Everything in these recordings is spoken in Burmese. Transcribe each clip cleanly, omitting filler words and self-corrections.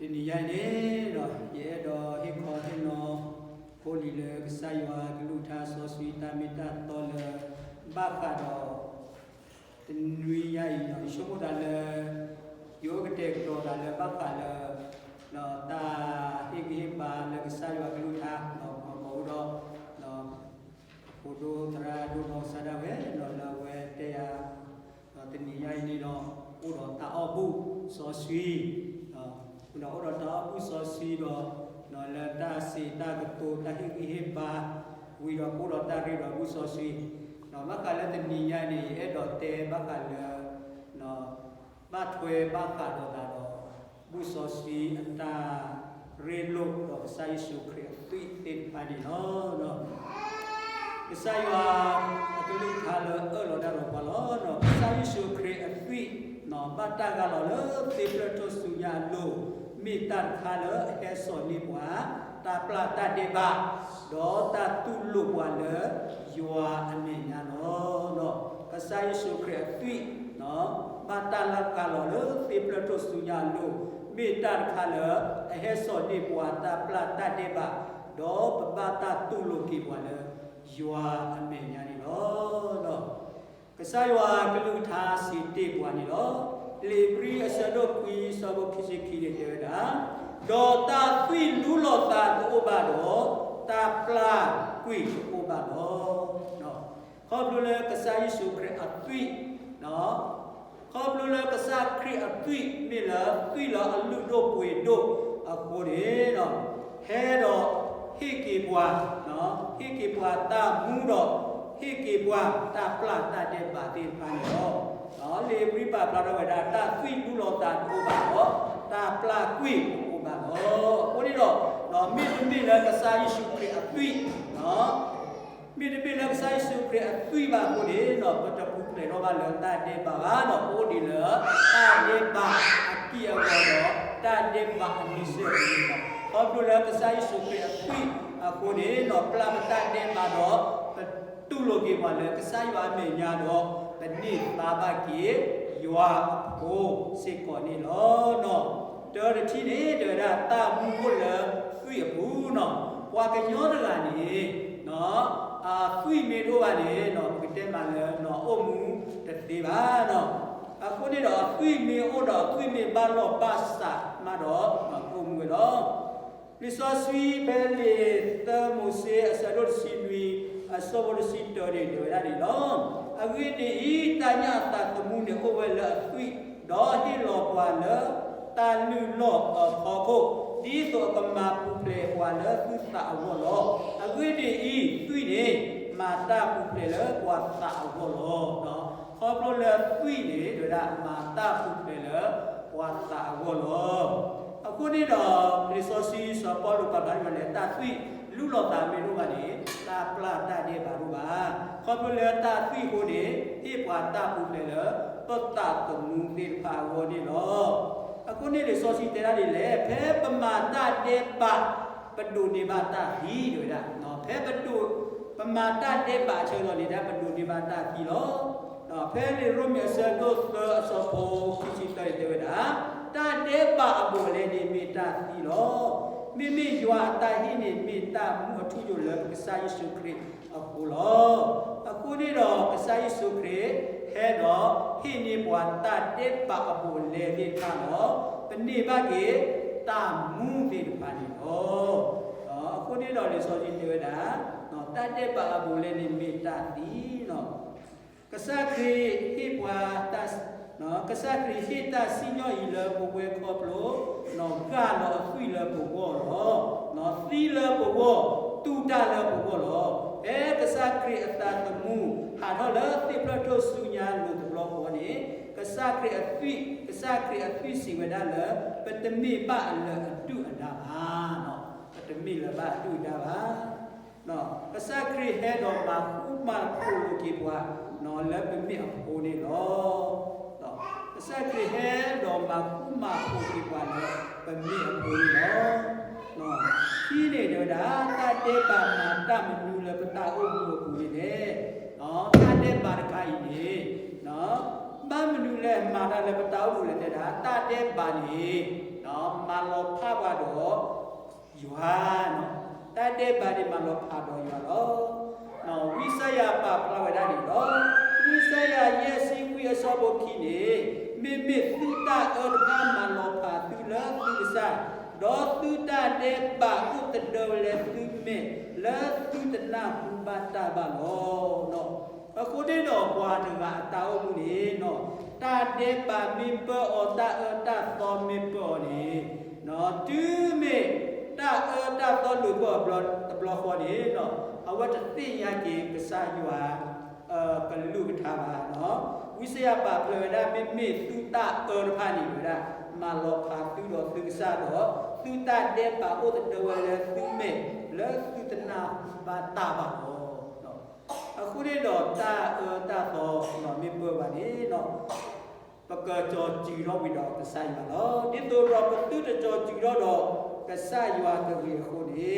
ဒီနေရနေတော့ရဲတော်ဟိခေါ်ဟင်းတော်ကိုလီလေဆိုင်ဝါဂလူထာဆောဆွီတာမီတာတော်လေဘာကတော့ဒီနွေရည်တော့ရှုပ်တာလေယောဂတေတော်တာလေဘာကလေနော်တာဟိကိပါလေဆိုင်ဝါဂလူထာနော်ဘောတော့နော်ဘုဒ္ဓတရာဒုနောဆရာဝဲနော်လာဝဲတရားနော်ဒီနေရည်နေတော့ဥတော်တာအဘူးဆောဆွီနော်ဥတော်တာအဘူးဆောဆွီတော့နော်လာတာစီတာကတူတာဟိကိပါဝီတော့ဥတော်တာရီတော့ဘူးဆောဆွီနော်မကလည်းတနည်းရနေအဲ့တော့တဲဘကလည်းနော်မထွေဘကတော့တာတော့ဘူးဆောဆွီအတာရေလို့တော့ဆိုင်ရှုခရတွေ့တင်ပါနေနော်ဆိုင်ဝါအကလူထားလို့လောဒါတော့ဘာလို့နော်ဆိုင်ရှုခရအတွေ့နော်ဘတ်တာကလည်းတေပရတိုစုညာလို့မိတတ်ခါလို့ဟဲဆောနိဘွာတာပလာတာဒေဘာဒေါ်တာတူလူဘွာလေယောအနေညာနော်ကဆိုင်ရှုခရအတွေ့နော်ဘတ်တာလကလို့တေပရတိုစုညာလို့မိတတ်ခါလို့ဟဲဆောနိဘွာတာပလာတာဒေဘာဒေါ်ဘတ်တာတူလူကိဘွာလေယောအနေညာနော်ကစားရွာကလူထားစီတေပွားနေတော့လေပရီအစဒိုကွီစဘခိစီခီတဲ့တာဒေါ်တာသွိလူလောတာဥပါတော့တာပလာကွီဥပါတော့နော်ခေါပလူလေကစားယေရှုခရစ်အသွိနော်ခေါပလူလေကစားခရစ်အသွိမိလာသွိလာအလူတို့ပွေတို့အခုရေနော်ဟဲတော့ဟိကေပွားနော်ဟိကေပွားတာမူတော့ဟိကေဘွာတာပလာတာတဲ့ပါတိပန်ရောနော်လေပြပပလာတော့တာတာသွိလူလောတာဥပါတော့တာပလာကွိဥပါတော့ဟိုဒီတော့နော်မိမိလည်းကစားယေရှုခရစ်အသွိနော်မိမိလည်းကစားယေရှုခရစ်အသွိပါဟိုဒီနော်ဘတ်တပူလေတော့ဘာလဲတာတဲ့ပါနော်ဟိုဒီလေတာတဲ့ပါအကီယောတော့တာတဲ့ပါအနိစေနော်ဟောဒီလေကစားယေရှုခရစ်အသွိအခုဒီနော်ပလာမတာတဲ့ပါတော့တူလိုကေပါလေကစားရွာမေညာတော့တနိပါဘကေရွာကိုစေကောနေလောနော်တော်တိနေတော်ရတာဘူးကိုလေသွိဘူးနော်ဝါကညောတကနေနော်သွိမေတို့ပါလေနော်ကတဲ့မှာလေနော်အုံမူတတိပါနော်အခုနေတော့သွိမေဩတော့သွိမေဘာလို့ပါစာမတော့အုံမူတော့လီဆိုဆွီဘယ်လေတမိုစေအစတော်စီနွီအစောဘစီတော်ရီတို့ရတယ်နော်အဝိနေဤတညာတတမှုနေဟိုဝဲလာသွိဒေါ်ဟီလောပွာလတာလူလောခေါ်ဖို့ဒီတော့ကမာပူလေပွာလသုတာအဝလောအဝိနေဤသွိနေမာတာပူလေလောပွာတာအဝလောနော်ခေါ်လို့လေသွိနေတို့ရမာတာပူလေလောပွာတာအဝလောအခုနေတော့ resources ပေါ်လို့ပါပါတယ်လေတာသွိလူလောတာမေတို့ကနေတာပလာတာတဲ့ဘာလို့ပါခေါ်ပလေတာသွိကိုနေဧပွာတာပူလေလတောတာတမှုနေပါဝနေလောအခုနေလေစောစီတဲတာတွေလေဖဲပမာတာတဲ့ပါပတုနေပါတာဟီတို့ရနော်ဖဲပတုပမာတာတဲ့ပါချေတော်နေတာပတုနေပါတာဟီလောနော်ဖဲလေရုမြဆန်တို့အစောဖို့ခိချိတဲ့တဲ့တာတာတဲ့ပါအပေါ်လေနေမိတာဟီလောမိမိရွာတာဟိနေမိတာမှုအထူးလို့ကစားယေရှုခရစ်အခုလောအခုနေတော့ကစားယေရှုခရစ်ဟဲ့တော့ဟိနေဘွာတာတဲ့ပါအပေါ်လေနေတာတော့ပဏိဘကေတာမှုဒီပါနေတော့အခုနေတော့လေဆိုကြည့်တွေ့တာနော်တာတဲ့ပါအပေါ်လေနေမိတာဒီနော်ကစားခရစ်ဟိဘွာတာနော်ကစားခရစ်ဟိတာစီညောဤလေဘဝေခေါပလို့နော်ကတော့အခွိလေဘဝရောနော်သီလေဘဝတူတာလေဘဝရောကစားခရစ်အတာတမှုဟာတော့လေတိပရတိုစုညာလို့ဘလောဟောနေကစားခရစ်အသွိကစားခရစ်အသွိစီဝဒလေပတမိပအလအတုအတာပါနော်ပတမိလဘအတုတာပါနော်ကစားခရစ်ဟဲတော့မှာဥမာကိုလိုကေပွားနော်လေပမိအဖိုးနေလောစကရဟဲတော့မကူမကိုဒီကွာလေပမိအပူလောနော်ဒီနေတော့ဒါတတေပါမာတမနူလပတာအုပ်ကိုကူနေတယ်နော်တတေပါရခိုင်နေနော်မမနူလဲမာတာလည်းပတာအုပ်လည်းတဲ့ဒါတတေပါနေနော် နော်မာလောဖပါတော့ယွာနော်တတဲ့ဘာဒီမာလောဖတော့ယွာတော့နော်ဝိဆယပါပလဝဒဒီတော့ဝိဆယရဲ့စီကွေအစောဘခိနေမေမေသုတအောဒမာလောဖသူလာသူစားဒေါသူတတဲ့ပါဥတတော်လေသူမေလာသူတနာဘူပါတာပါလောနော်အခုတည်းတော့ဘွားတကအတောက်မှုနေနော်တာတဲ့ပါမေပေါ်အတာတော်မေပေါ်နေနော်တူမေတာတော်လူပေါ်ဘလော့ခေါ်နေနော်အဝတ်တိရကြီးကစားယူဟာကလူကထားပါနော်ဝိစယပါပလဝဒမေမေသူတအောဖာနီဝဒမာလောဖာသူတော်သူစားတော့သူတတဲ့ပါဥတတော်လေသူမေလဲသူတနာဘာတာပါနော်အခုရတော့တာတော်နော်မေပေါ်ပါနေနော်ပကကြောကြည်တော့ဝိတော့ကစားယူနော်ဒီတို့တော့ပသူတကြောကြည်တော့ကစားယူဟာတကြီးခုနေ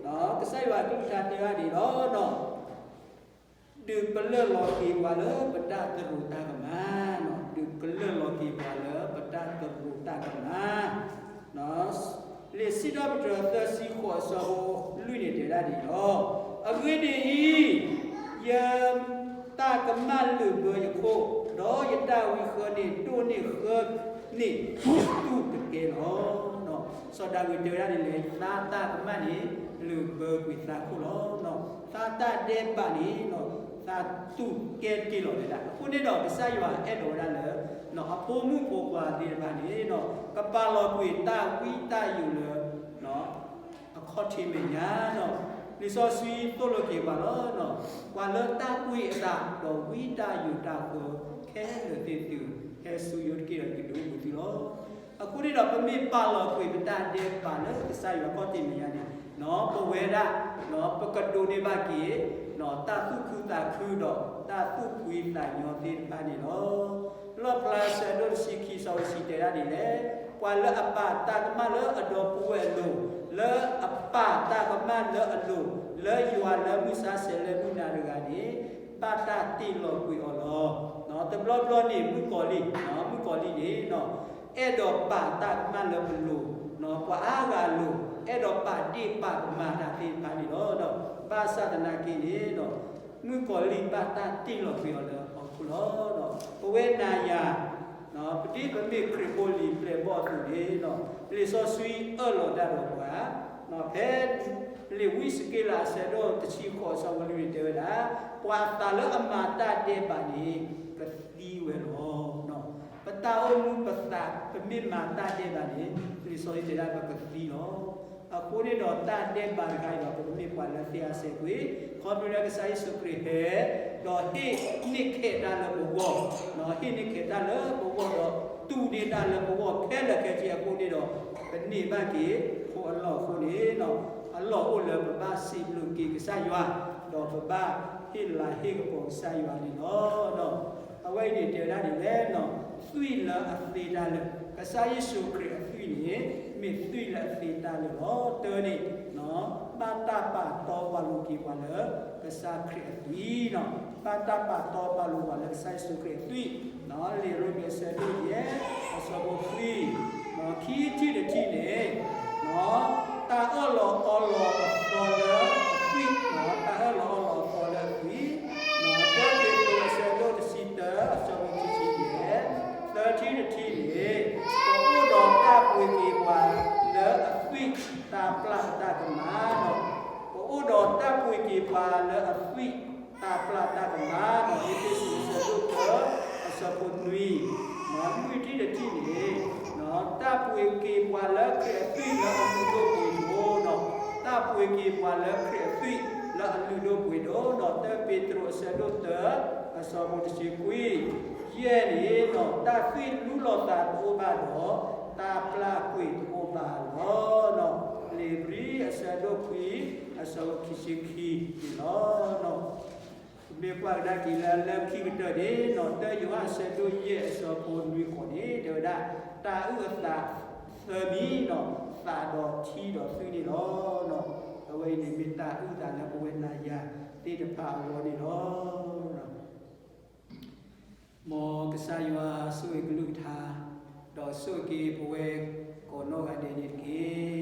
နော်ကစားယူဟာကိစ္စတရားဒီတော့နော်ဒီပလလောကီဝါလပတတရူတာကမနော်ဒီပလလောကီဝါလပတတရူတာကမနော်လေစီတော့ပတသစီခေါ်ဆောလူနေတဲ့ဒီတော့အဂိဒီယမ်တာကမလူဘယခိုတော့ယတဝိခနေတုန်နေခနေတူတကယ်နော်စောဒဝိတေရဒီလေသာတာကမနေလူဘကွိသာခုလောနော်သာတာဒေပါနီနော်သာတူကဲတီလောလေတာခုနေတော့ပစယွာအဲ့တော်ရလေနော်အဖိုးမှုပိုကွာဒီပါနီနော်ကပါလောကွေတာဝိတာယူလေနော်အခေါ်တီမညာနော်ဒီစောဆွီတိုလိုကေပါလောနော်ကွာလတာကွေအတာတော့ဝိတာယူတာကိုခဲလေတီတူခဲဆူယုတ်ကေရကိဒူဘူတီလောအခုနေတော့ပမေပါလောကွေပတာဒေပါလေပစယွာခေါ်တီမညာနော်ပဝေဒနော်ပကတူနေပါကေနော်တာတုခုတာခုတော့တာတုခွေတာညောတိပါနေလို့လောပလာဆဒိုစီခီဆောစီတေရဒီလေပွာလအပတာကမလအတော်ပွေလို့လေအပတာကမလအလို့လေယွာလမုစာဆဲလေမုနာရကဒီပါတာတီလောကွေအော်လောနော်တဘလဘလနေမုကောလီနော်မုကောလီနေနော်အဲ့တော့ပါတာကမလဘလို့နော်ပွာအားကလို့အဲ့တော့ပါတိပါမာတာတိပါနေတော့ပါသဒနာကိနေတော့ငွေကောလီပါတာတိလို့ပြောတော့ဟုတ်လို့တော့ဘဝေနာယာနော်ပတိပမေခရပိုလီပလေဘောတူနေတော့လေစောဆွီအော်လို့ဒါတော့ကွာနော်ဖဲလေဝိစကေလာဆေတော့တချီခေါ်ဆောင်ဝလူတွေတာပွာတာလအမာတာတေပါနေကတိဝဲလို့နော်ပတာအမှုပတာပမေမာတာတေပါနေလေစောရတဲ့ပကတိလို့အခုနေတော့တာတဲ့ဘာခိုင်တော့ဘုမေပွာလာတရားစေကွေခေါ်ပြရကဆိုင်စုခရဟဲတော့ဟိနိခေတာလဘောနော်ဟိနိခေတာလဘောတော့တူနေတာလဘောခဲလခဲကြီးအခုနေတော့ဘယ်နေပါကေခေါ်အလောခုနေတော့အလောအိုလဘဘာစီလူကီကစားရွာတော့ဘဘာဟိလာဟိကပေါ်စားရွာနေတော့အဝိနေတေရာနေလဲနော်သွိလာအသေးတာလကစားယေရှုခရစ်သွိနေမေသွိလာသေးတာလို့တော်နေနော်ပါတာပါတော်ပါလူကြီးပါလေကစားခရစ်သွိနော်ပါတာပါတော်ပါလူပါလေဆိုင်စုခရစ်သွိနော်လေရိုမေဆယ်လို့ရဲ့အစဘောသွိနော်ခီးကြည့်တဲ့ကြည့်နေနော်တာအော်လောအော်လောတော်လေသွိနော်တာအော်လောတော်လေသွိနော်တဲ့တဲ့ဆယ်လို့စီတာအစဘောကြည့်ရဲ့30นาทีนี่โอ้ดอกตาปุยกีกว่าเลอะอฟิตาปลาตากมาเนาะโอ้ดอกตาปุยกีกว่าเลอะอฟิตาปลาตากมาเนาะนี่เป็นสิ่งสะดุดเถอะอสปุนุยเนาะมุยที่เดที่นี่เนาะตาปุยกีกว่าเลอะเครฟิเลอะอมุโดปุยโดเนาะตาปุยกีกว่าเลอะเครฟิเลอะอมุโดปุยโดเนาะเตเปโตรสะดุดเถอะอสปุตชิกุยเย่นี่เนาะตาฟิลุโลตาโตบาเนาะตาปลากุยโตบาเนาะเลบรีอาซาโดกุยอาซาคิชิคีเนาะเมกว่าดากิลาเลคิกเตเดเนาะเตยูอาซาโดเยอาซาโปนวิคนนี้เดดาตาอุตาเซมีเนาะตาดอกชีดอกซุนี่เนาะเอาไว้ในมิตาอุตาและเวนายาติดพาโลนี่เนาะมอกษายว่าสวยกลุทา ดอสุกีปเวกโกโนกะเดนิกี